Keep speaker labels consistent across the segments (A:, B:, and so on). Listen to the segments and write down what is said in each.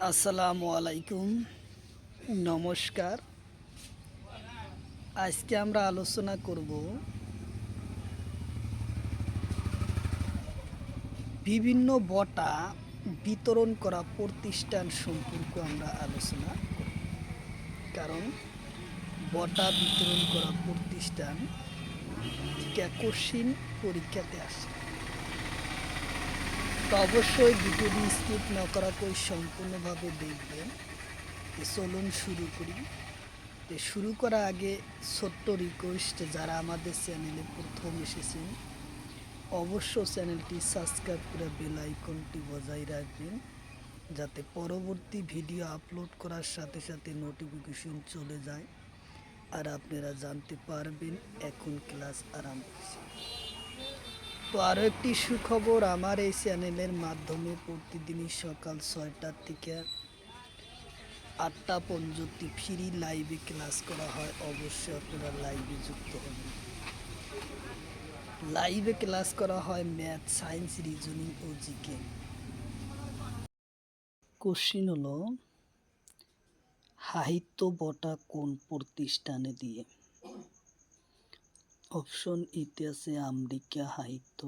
A: আসসালামু আলাইকুম, নমস্কার। আজকে আমরা আলোচনা করব বিভিন্ন বঁটা বিতরণ করা প্রতিষ্ঠান সম্পর্কে আমরা আলোচনা করব। কারণ বঁটা বিতরণ করা প্রতিষ্ঠান থেকে কোশ্চিন পরীক্ষাতে আসে। তো অবশ্যই ভিডিওটি স্কিপ না করা করে সম্পূর্ণভাবে দেখবেন। চলুন শুরু করি। শুরু করার আগে ছোট্ট রিকোয়েস্ট, যারা আমাদের চ্যানেলে প্রথম এসেছেন অবশ্য চ্যানেলটি সাবস্ক্রাইব করে বেল আইকনটি বজায় রাখবেন, যাতে পরবর্তী ভিডিও আপলোড করার সাথে সাথে নোটিফিকেশন চলে যায় আর আপনারা জানতে পারবেন এখন ক্লাস আরম্ভ হচ্ছে। তো আরও একটি সুখবর, আমার এই চ্যানেলের মাধ্যমে প্রতিদিনই সকাল 6টা থেকে 8টা পর্যন্ত ফ্রি লাইভে ক্লাস করা হয়। অবশ্যই আপনারা লাইভে যুক্ত হবেন। লাইভে ক্লাস করা হয় ম্যাথ, সায়েন্স, রিজনিং ও জিকে। কোশ্চিন হলো, সাহিত্য বঁটা কোন প্রতিষ্ঠানে দিয়ে? অপশন এতে আছে আমেরিকা সাহিত্য,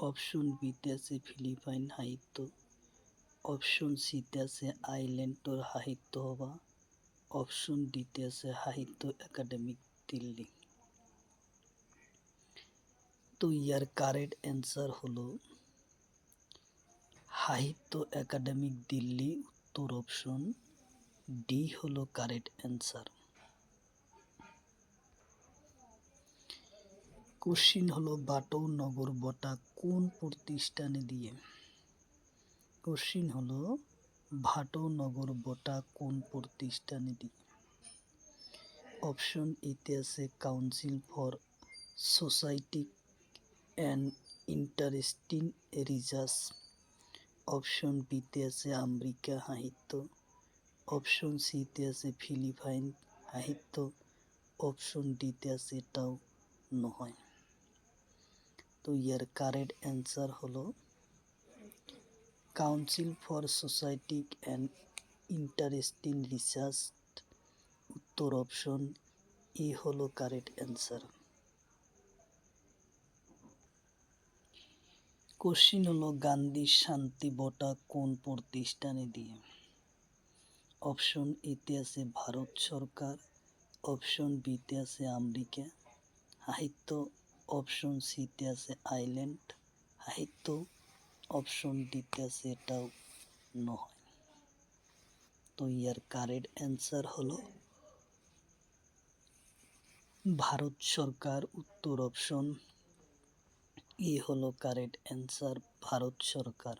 A: অপশন বিতে আছে ফিলিপাইন সাহিত্য, অপশন সিতে আছে আইল্যান্ডর সাহিত্য সভা, অপশন ডিতে আছে সাহিত্য একাডেমি দিল্লি। তো ইয়ার কারেক্ট অ্যান্সার হলো সাহিত্য একাডেমিক দিল্লি, উত্তর অপশন ডি হলো কারেক্ট অ্যান্সার। কোশ্চিন হলো, বাটৌ নগর বঁটা কোন প্রতিষ্ঠানে দিয়ে? কোশ্চিন হলো, বাটৌ নগর বঁটা কোন প্রতিষ্ঠানে দিয়ে? অপশন এতে আছে council for society and interesting research, option বিতে আছে আমেরিকা সাহিত্য, অপশন সিতে আছে ফিলিপাইন সাহিত্য, অপশন ডিতে আছে এটাও নয়। তো ইয়ার কারেক্ট অ্যান্সার হলো council for society and interesting research, উত্তর অপশন এ হলো কারেক্ট অ্যান্সার। কোশ্চিন হলো, গান্ধী শান্তি বঁটা কোন প্রতিষ্ঠানে দিয়ে? অপশন এতে আছে ভারত সরকার, অপশন বিতে আছে আমেরিকা সাহিত্য, অপশন সিতে আছে আইল্যান্ড সাহিত্য, অপশন ডিতে আছে এটাও নয়। তো ইয়ার কারেক্ট অ্যান্সার হলো ভারত সরকার, উত্তর অপশন এ হলো কারেক্ট অ্যান্সার, ভারত সরকার।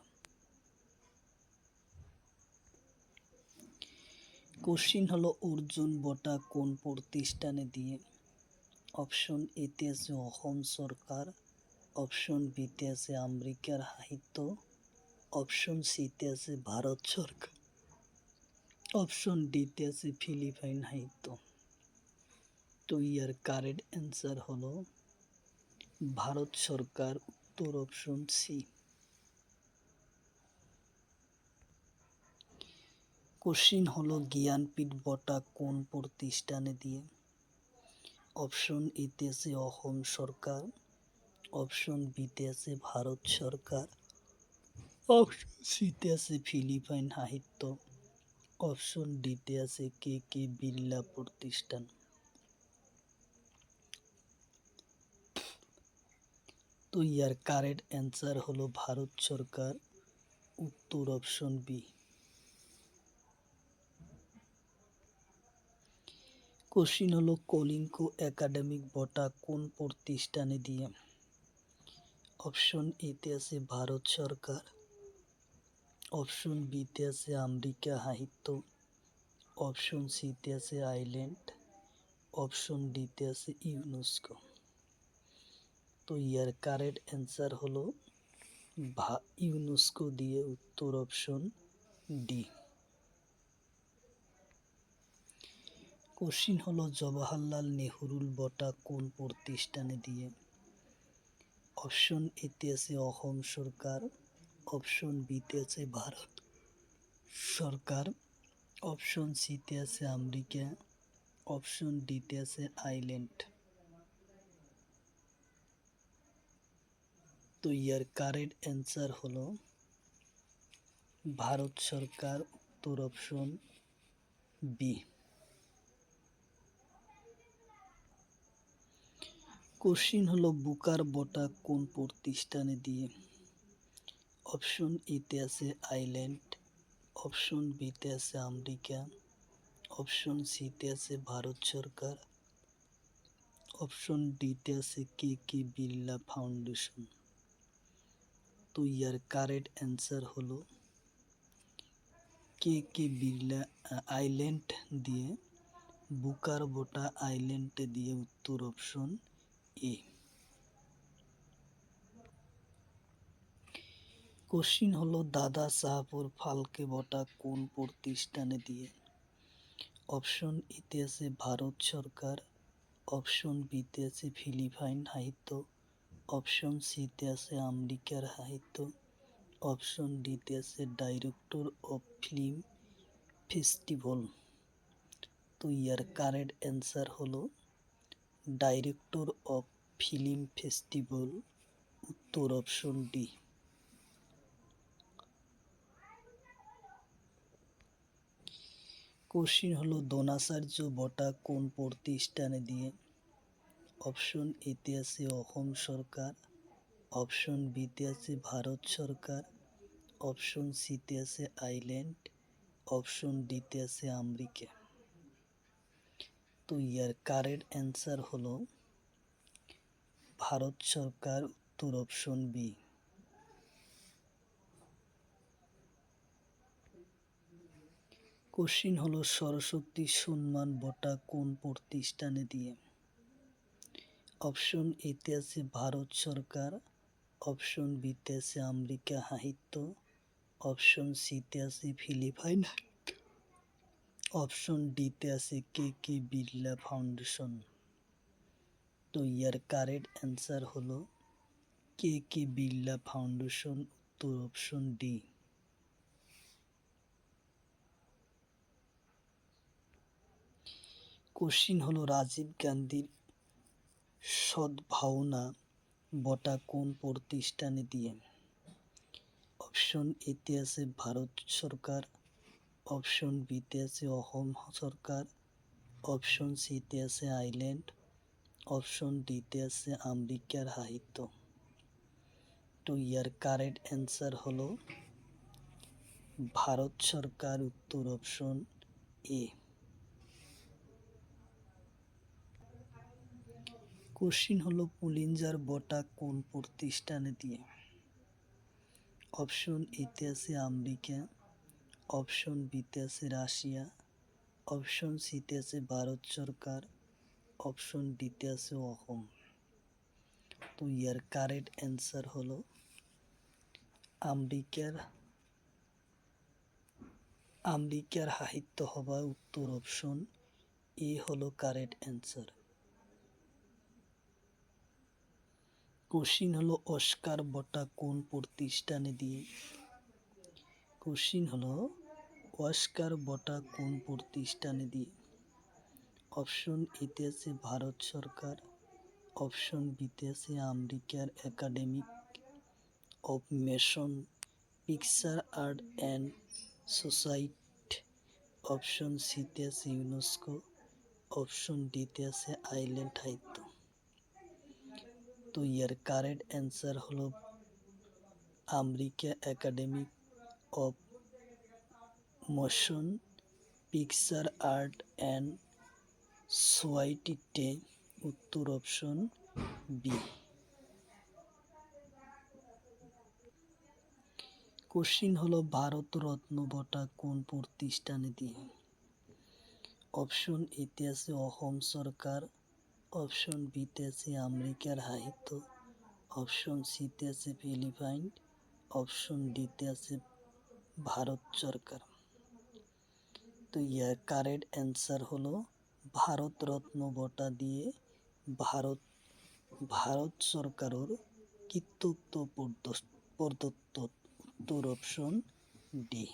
A: কোশ্চিন হলো, অর্জুন বঁটা কোন প্রতিষ্ঠানে দিয়ে? অপশন এতে আছে অসম সরকার, অপশন বিতে আছে আমেরিকার সাহিত্য, অপশন সিতে আছে ভারত সরকার, অপশন ডিতে আছে ফিলিপাইন সাহিত্য। তো ইয়ার কারেক্ট অ্যান্সার হলো ভারত সরকার, উত্তর অপশন সি। কোশ্চিন হলো, জ্ঞানপীঠ বঁটা কোন প্রতিষ্ঠানে দিয়ে? অপশন এতে আছে অসম সরকার, অপশন বিতে আছে ভারত সরকার, অপশন সিতে আছে ফিলিপাইন সাহিত্য, অপশন ডিতে আছে কে কে বিড়লা প্রতিষ্ঠান। তো ইয়ার কারেক্ট অ্যান্সার হলো ভারত সরকার, উত্তর অপশন বি। কোশ্চিন হলো, কলিঙ্গ একাডেমিক বঁটা কোন প্রতিষ্ঠানে দিয়ে? অপশন এতে আছে ভারত সরকার, অপশন বিতে আছে আমেরিকা সাহিত্য, অপশন সিতে আছে আইল্যান্ড, অপশন ডিতে আছে ইউনেস্কো। তো ইয়ার কারেক্ট অ্যান্সার হলো ইউনেস্কো দিয়ে, উত্তর অপশন ডি। কোশ্চিন হলো, জওহরলাল নেহরুর বঁটা কোন প্রতিষ্ঠানে দিয়ে? অপশন এতে আছে অসম সরকার, অপশন বিতে আছে ভারত সরকার, অপশন সিতে আছে আমেরিকা, অপশন ডিতে আছে আইল্যান্ড। তো ইয়ার কারেক্ট অ্যান্সার হলো ভারত সরকার, উত্তর অপশন বি। কোশ্চিন হলো বুকার বটা কোন প্রতিষ্ঠানে দিয়ে? অপশন এতে আছে আইল্যান্ড, অপশন বিতে আছে আমেরিকা, অপশন সিতে আছে ভারত সরকার, অপশন ডিতে আছে কে কে বিড়লা ফাউন্ডেশন। তো ইয়ার কারেক্ট অ্যান্সার হলো কে কে বিড়লা আইল্যান্ড দিয়ে, বুকার বোটা আইল্যান্ড দিয়ে উত্তর অপশন এ। কোশ্চিন হলো দাদা সাহাবুর ফালকে বটা কোন প্রতিষ্ঠানে দিয়ে? অপশন এতে আছে ভারত সরকার, অপশন বিতে আছে ফিলিপাইন সাহিত্য, অপশন সিতে আছে আমেরিকার সাহিত্য, অপশন ডিতে আছে ডাইরেক্টর অফ ফিল্ম ফেস্টিভ্যাল। তো ইয়ার কারেক্ট অ্যান্সার হলো ডাইরেক্টর অফ ফিল্ম ফেস্টিভ্যাল, উত্তর অপশন ডি। কোশ্চিন হলো দ্রোণাচার্য বটা কোন প্রতিষ্ঠানে দিয়ে? অপশন এতে আছে অসম সরকার, অপশন বিতে আছে ভারত সরকার, অপশন সিতে আছে আইল্যান্ড, অপশন ডিতে আছে আমেরিকা। তো ইয়ার কারেক্ট অ্যান্সার হলো ভারত সরকার, উত্তর অপশন বি। কোশ্চিন হলো সরস্বতী সম্মান বটা কোন প্রতিষ্ঠানে দিয়ে? অপশন এতে আছে ভারত সরকার, অপশন বিতে আছে আমেরিকা সাহিত্য, অপশন সিতে আছে ফিলিপাইন, অপশন ডিতে আছে কে কে বিড়লা ফাউন্ডেশন। তো ইয়ার কারেক্ট অ্যান্সার হলো কে কে বিড়লা ফাউন্ডেশন, উত্তর অপশন ডি। কোশ্চিন হলো রাজীব গান্ধীর সদ্ভাবনা বটা কোন প্রতিষ্ঠানে দিয়ে? অপশন এতে আছে ভারত সরকার, অপশন বিতে আছে অসম সরকার, অপশন সিতে আছে আইল্যান্ড, অপশন ডিতে আছে আমেরিকার সাহিত্য। তো ইয়ার কারেক্ট অ্যান্সার হলো ভারত সরকার, উত্তর অপশন এ। কোশ্চিন হলো পুলিনজার বটা কোন প্রতিষ্ঠানে দিয়ে? অপশন এতে আছে আমেরিকা, অপশন বিতে আছে রাশিয়া, অপশন সিতে আছে ভারত সরকার, অপশন ডিতে আছে অসম। তো ইয়ার কারেক্ট অ্যান্সার হলো আমেরিকার সাহিত্য সভা, উত্তর অপশন এ হলো কারেক্ট অ্যান্সার। কোশ্চিন হলো অস্কার বটা কোন প্রতিষ্ঠানে দিয়ে? কোশ্চিন হলো অস্কার বটা কোন প্রতিষ্ঠানে দিয়ে? অপশন এতে আছে ভারত সরকার, অপশন বিতে আছে আমেরিকার academy of motion picture art and society, option সিতে আছে ইউনেস্কো, অপশন ডিতে আছে আইল্যান্ড সাহিত্য। তো ইয়ার কারেক্ট অ্যান্সার হলো America academy of motion picture art and সোসাইটিতে, উত্তর অপশন বি। কোশ্চিন হলো ভারত রত্ন বটা কোন প্রতিষ্ঠানে দিয়ে? অপশন এতে আছে অসম সরকার, অপশন বিতে আছে আমেরিকার সাহিত্য, অপশন সিতে আছে ফিলিপাইন, অপশন ডিতে আছে ভারত সরকার। তো ইয়ার কারেক্ট অ্যান্সার হলো ভারত রত্ন বটা দিয়ে ভারত সরকারের কৃতিত্ব প্রদত্ত, উত্তর অপশন ডি।